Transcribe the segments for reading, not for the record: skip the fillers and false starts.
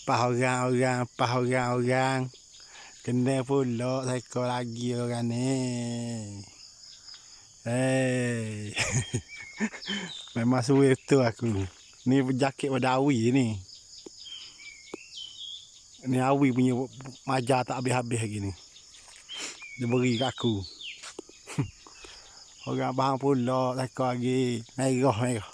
Pas orang. Kena pula seekor lagi orang ni. Hei. Memang suwe tu aku. Ni jaket pada awi ni. Ni awi punya majar tak habis-habis lagi ni. Dia beri kat aku. Orang bahang pula seekor lagi. Merah.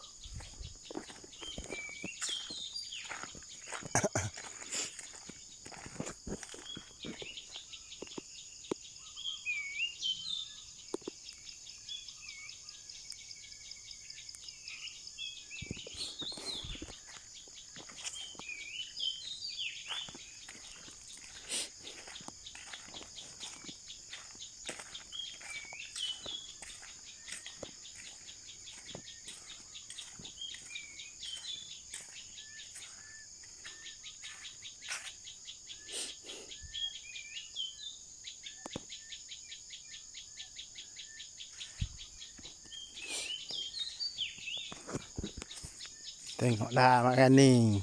Tengoklah makan ni.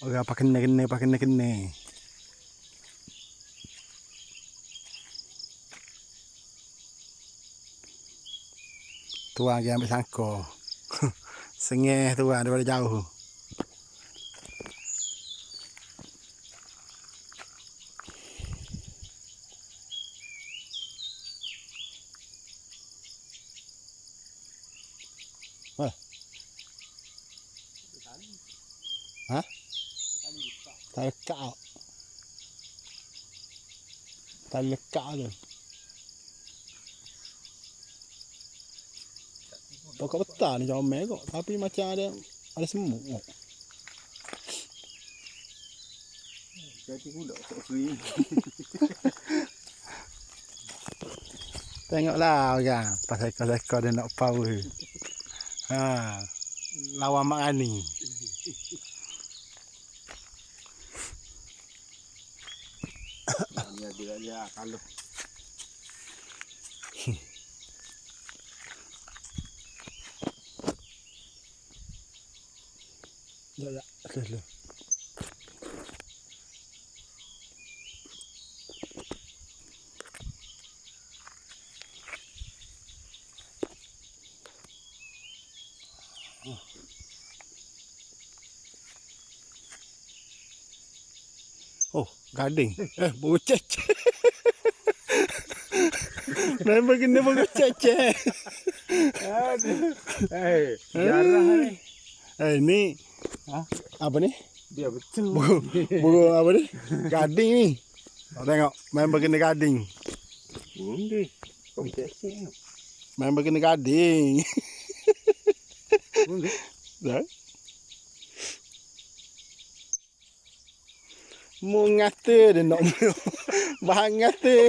Orang apa kena. Tuan dia ambil sangkor. Sengih tuan daripada jauh. Hah? Tak lekat. Tak lekat tu. Pokok petang ni comel kok, tapi macam ada semut kok. Jadi pula kok free. Tengoklah orang, pas ekor-ekor dia nak power. Lawan Mak Ani. Dia kalau Ya, slow. Oh, gading. Burung cecek. Memang kena burung cecek. aduh. Jarah ni. Ni. Apa ni? Dia betul. Burung apa ni? Gading ni. Tengok, memang kena gading. Burung dia. Kau cecek. Memang kena gading. Burung dia. Dah. Mu ngata dia nak bahan ngata.